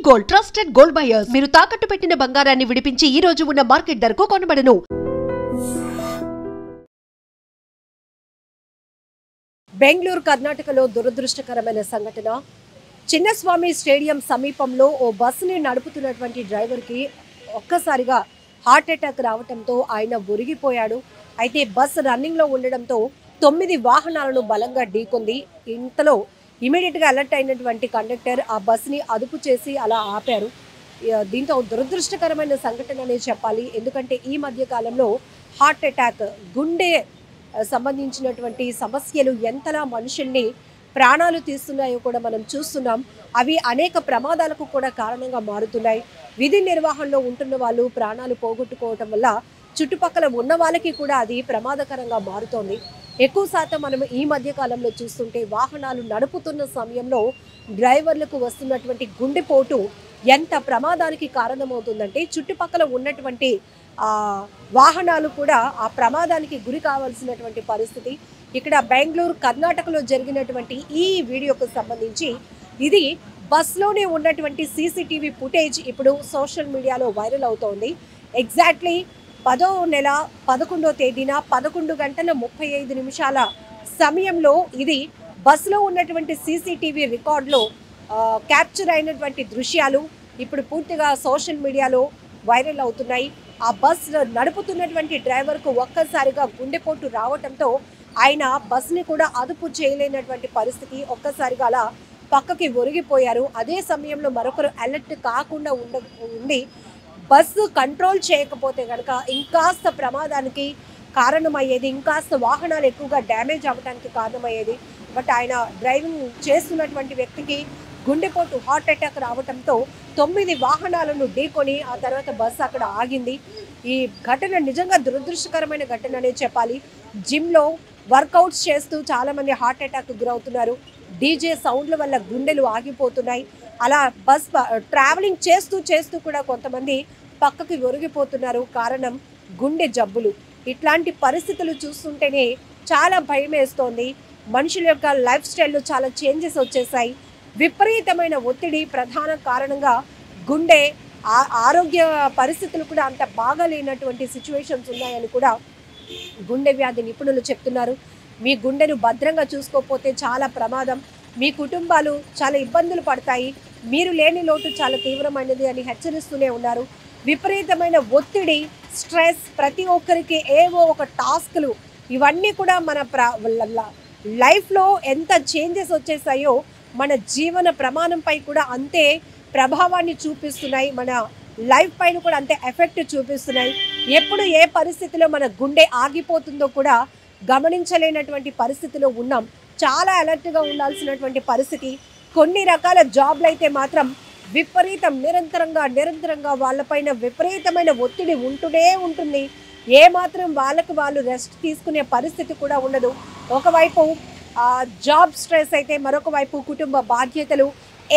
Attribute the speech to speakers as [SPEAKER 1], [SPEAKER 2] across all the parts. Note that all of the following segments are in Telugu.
[SPEAKER 1] గోల్డ్ ట్రస్టెడ్ గోల్డ్ బయర్స్ మీరు తాకట్టు పెట్టిన బంగారాన్ని విడిపించి ఈ రోజు ఉన్న మార్కెట్ ధరకు కొనబడను.
[SPEAKER 2] బెంగళూరు కర్ణాటకలో దురదృష్టకరమైన సంఘటన. చిన్నస్వామి స్టేడియం సమీపంలో ఓ బస్సుని నడుపుతున్నటువంటి డ్రైవర్కి ఒక్కసారిగా హార్ట్ అటాక్ రావడంతో ఆయన ఒరిగిపోయాడు. అయితే బస్సు రన్నింగ్లో ఉండడంతో 9 వాహనాలను బలంగా ఢీకొంది. ఇంతలో ఇమీడియట్గా అలర్ట్ అయినటువంటి కండక్టర్ ఆ బస్సుని అదుపు చేసి అలా ఆపారు. దీంతో దురదృష్టకరమైన సంఘటన అనే చెప్పాలి. ఎందుకంటే ఈ మధ్య కాలంలో హార్ట్ అటాక్, గుండె సంబంధించినటువంటి సమస్యలు ఎంతలా మనుషుల్ని ప్రాణాలు తీస్తున్నాయో కూడా మనం చూస్తున్నాం. అవి అనేక ప్రమాదాలకు కూడా కారణంగా మారుతున్నాయి. విధి నిర్వహణలో ఉంటున్న వాళ్ళు ప్రాణాలు పోగొట్టుకోవటం వల్ల చుట్టుపక్కల ఉన్న వాళ్ళకి కూడా అది ప్రమాదకరంగా మారుతోంది. ఎక్కువ శాతం మనం ఈ మధ్య కాలంలో చూస్తుంటే వాహనాలు నడుపుతున్న సమయంలో డ్రైవర్లకు వస్తున్నటువంటి గుండెపోటు ఎంత ప్రమాదానికి కారణమవుతుందంటే చుట్టుపక్కల ఉన్నటువంటి వాహనాలు కూడా ఆ ప్రమాదానికి గురి కావాల్సినటువంటి పరిస్థితి. ఇక్కడ బెంగళూరు కర్ణాటకలో జరిగినటువంటి ఈ వీడియోకు సంబంధించి ఇది బస్లోనే ఉన్నటువంటి సీసీటీవీ ఫుటేజ్ ఇప్పుడు సోషల్ మీడియాలో వైరల్ అవుతోంది. ఎగ్జాక్ట్లీ 10వ నెల 11వ తేదీన 11:35 సమయంలో ఇది బస్సులో ఉన్నటువంటి సీసీటీవీ రికార్డులో క్యాప్చర్ అయినటువంటి దృశ్యాలు ఇప్పుడు పూర్తిగా సోషల్ మీడియాలో వైరల్ అవుతున్నాయి. ఆ బస్సు నడుపుతున్నటువంటి డ్రైవర్కు ఒక్కసారిగా గుండెపోటు రావడంతో ఆయన బస్సుని కూడా అదుపు చేయలేనటువంటి పరిస్థితి. ఒక్కసారిగా అలా పక్కకి ఒరిగిపోయారు. అదే సమయంలో మరొకరు అలర్ట్ కాకుండా ఉండి బస్సు కంట్రోల్ చేయకపోతే కనుక ఇంకాస్త ప్రమాదానికి కారణమయ్యేది, ఇంకాస్త వాహనాలు ఎక్కువగా డ్యామేజ్ అవ్వడానికి కారణమయ్యేది. బట్ ఆయన డ్రైవింగ్ చేస్తున్నటువంటి వ్యక్తికి గుండెపోటు, హార్ట్ అటాక్ రావడంతో 9 వాహనాలను ఢీకొని ఆ తర్వాత బస్సు అక్కడ ఆగింది. ఈ ఘటన నిజంగా దురదృష్టకరమైన ఘటన అనే చెప్పాలి. జిమ్లో వర్కౌట్స్ చేస్తూ చాలామంది హార్ట్ అటాక్ గురవుతున్నారు. డీజే సౌండ్ల వల్ల గుండెలు ఆగిపోతున్నాయి. అలా బస్ ట్రావెలింగ్ చేస్తూ కూడా కొంతమంది పక్కకి ఒరిగిపోతున్నారు. కారణం గుండె జబ్బులు. ఇట్లాంటి పరిస్థితులు చూస్తుంటేనే చాలా భయం వేస్తోంది. మనుషుల యొక్క లైఫ్ స్టైల్లో చాలా చేంజెస్ వచ్చేసాయి. విపరీతమైన ఒత్తిడి ప్రధాన కారణంగా గుండె ఆరోగ్య పరిస్థితులు కూడా అంత బాగా లేనటువంటి సిచ్యువేషన్స్ ఉన్నాయని కూడా గుండె వ్యాధి నిపుణులు చెప్తున్నారు. మీ గుండెను భద్రంగా చూసుకోకపోతే చాలా ప్రమాదం, మీ కుటుంబాలు చాలా ఇబ్బందులు పడతాయి, మీరు లేని లోటు చాలా తీవ్రమైనది అని హెచ్చరిస్తూనే ఉన్నారు. విపరీతమైన ఒత్తిడి, స్ట్రెస్, ప్రతి ఒక్కరికి ఏవో ఒక టాస్క్లు, ఇవన్నీ కూడా మన లైఫ్లో ఎంత చేంజెస్ వచ్చేసాయో మన జీవన ప్రమాణంపై కూడా అంతే ప్రభావాన్ని చూపిస్తున్నాయి. మన లైఫ్ పైన కూడా అంతే ఎఫెక్ట్ చూపిస్తున్నాయి. ఎప్పుడు ఏ పరిస్థితిలో మన గుండె ఆగిపోతుందో కూడా గమనించలేనటువంటి పరిస్థితిలో ఉన్నాం. చాలా అలర్ట్గా ఉండాల్సినటువంటి పరిస్థితి. కొన్ని రకాల జాబ్లు అయితే మాత్రం విపరీతం నిరంతరంగా వాళ్ళపైన విపరీతమైన ఒత్తిడి ఉంటూనే ఉంటుంది. ఏమాత్రం వాళ్ళకు వాళ్ళు రెస్ట్ తీసుకునే పరిస్థితి కూడా ఉండదు. ఒకవైపు జాబ్ స్ట్రెస్ అయితే మరొక వైపు కుటుంబ బాధ్యతలు,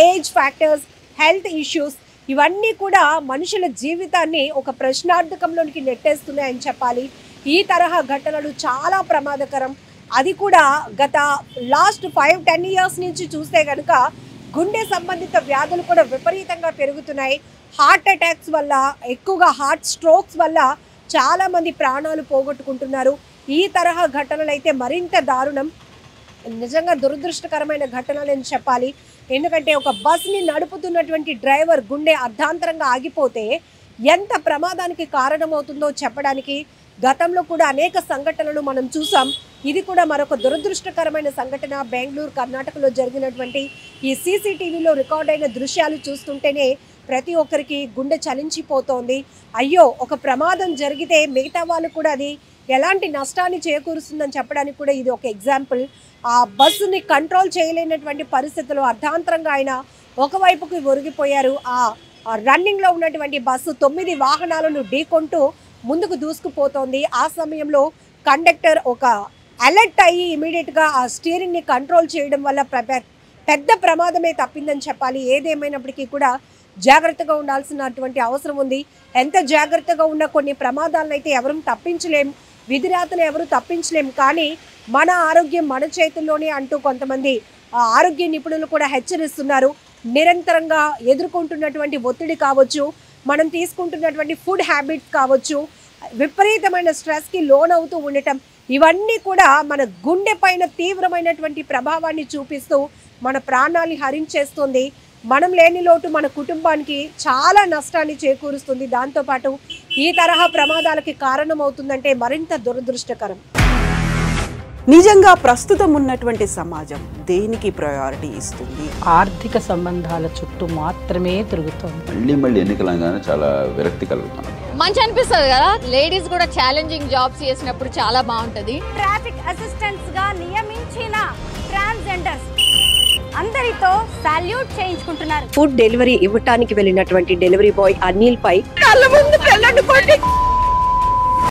[SPEAKER 2] ఏజ్ ఫ్యాక్టర్స్, హెల్త్ ఇష్యూస్, ఇవన్నీ కూడా మనుషుల జీవితాన్ని ఒక ప్రశ్నార్థకంలోనికి నెట్టేస్తున్నాయని చెప్పాలి. ఈ తరహా ఘటనలు చాలా ప్రమాదకరం. అది కూడా గత లాస్ట్ 5-10 ఇయర్స్ నుంచి చూస్తే కనుక గుండె సంబంధిత వ్యాధులు కూడా విపరీతంగా పెరుగుతున్నాయి. హార్ట్ అటాక్స్ వల్ల, ఎక్కువగా హార్ట్ స్ట్రోక్స్ వల్ల చాలామంది ప్రాణాలు పోగొట్టుకుంటున్నారు. ఈ తరహా ఘటనలు అయితే మరింత దారుణం. నిజంగా దురదృష్టకరమైన ఘటనలని చెప్పాలి. ఎందుకంటే ఒక బస్ని నడుపుతున్నటువంటి డ్రైవర్ గుండె అర్ధాంతరంగా ఆగిపోతే ఎంత ప్రమాదానికి కారణమవుతుందో చెప్పడానికి గతంలో కూడా అనేక సంఘటనలు మనం చూసాం. ఇది కూడా మరొక దురదృష్టకరమైన సంఘటన. బెంగళూరు కర్ణాటకలో జరిగినటువంటి ఈ సీసీటీవీలో రికార్డ్ అయిన దృశ్యాలు చూస్తుంటేనే ప్రతి ఒక్కరికి గుండె చలించిపోతోంది. అయ్యో, ఒక ప్రమాదం జరిగితే మిగతా వాళ్ళు కూడా అది ఎలాంటి నష్టాన్ని చేకూరుస్తుందని చెప్పడానికి కూడా ఇది ఒక ఎగ్జాంపుల్. ఆ బస్సుని కంట్రోల్ చేయలేనటువంటి పరిస్థితుల్లో అర్ధాంతరంగా ఆయన ఒకవైపుకి ఒరిగిపోయారు. ఆ రన్నింగ్లో ఉన్నటువంటి బస్సు 9 వాహనాలను ఢీకొంటూ ముందుకు దూసుకుపోతోంది. ఆ సమయంలో కండక్టర్ ఒక అలర్ట్ అయ్యి ఇమీడియట్గా ఆ స్టీరింగ్ని కంట్రోల్ చేయడం వల్ల పెద్ద ప్రమాదమే తప్పిందని చెప్పాలి. ఏదేమైనప్పటికీ కూడా జాగ్రత్తగా ఉండాల్సినటువంటి అవసరం ఉంది. ఎంత జాగ్రత్తగా ఉన్నా కొన్ని ప్రమాదాలను అయితే ఎవరూ తప్పించలేం, విధిరాతను ఎవరు తప్పించలేం. కానీ మన ఆరోగ్యం మన చేతుల్లోనే అంటూ కొంతమంది ఆరోగ్య నిపుణులు కూడా హెచ్చరిస్తున్నారు. నిరంతరంగా ఎదుర్కొంటున్నటువంటి ఒత్తిడి కావచ్చు, మనం తీసుకుంటున్నటువంటి ఫుడ్ హ్యాబిట్స్ కావచ్చు, విపరీతమైన స్ట్రెస్కి లోన్ అవుతూ ఉండటం, ఇవన్నీ కూడా మన గుండె పైన తీవ్రమైనటువంటి ప్రభావాన్ని చూపిస్తూ మన ప్రాణాన్ని హరించేస్తుంది. మనం లేని లోటు మన కుటుంబానికి చాలా నష్టాన్ని చేకూరుస్తుంది. దాంతోపాటు ఈ తరహా ప్రమాదాలకి కారణమవుతుందంటే మరింత దురదృష్టకరం.
[SPEAKER 3] నిజంగా ప్రస్తుతం ఉన్నటువంటి సమాజం దేనికి ప్రయారిటీ ఇస్తుంది?
[SPEAKER 4] ఆర్థిక సంబంధాల చుట్టూ మాత్రమే తిరుగుతోంది.
[SPEAKER 5] మళ్ళీ ఎన్నికలంగానే చాలా విరక్తి కలుగుతున్నాం.
[SPEAKER 6] మంచి అనిపిస్తుంది కదా, లేడీస్ కూడా ఛాలెంజింగ్ జాబ్స్ చేసినప్పుడు చాలా బాగుంటది.
[SPEAKER 7] ట్రాఫిక్ అసిస్టెంట్స్ గా నియమించిన ట్రాన్స్జెండర్స్ అందరితో సాల్యూట్ చేయించుకుంటున్నారు.
[SPEAKER 2] ఫుడ్ డెలివరీ ఇవ్వటానికి వెళ్ళినటువంటి డెలివరీ బాయ్ అనిల్ పై కళ్ళ ముందు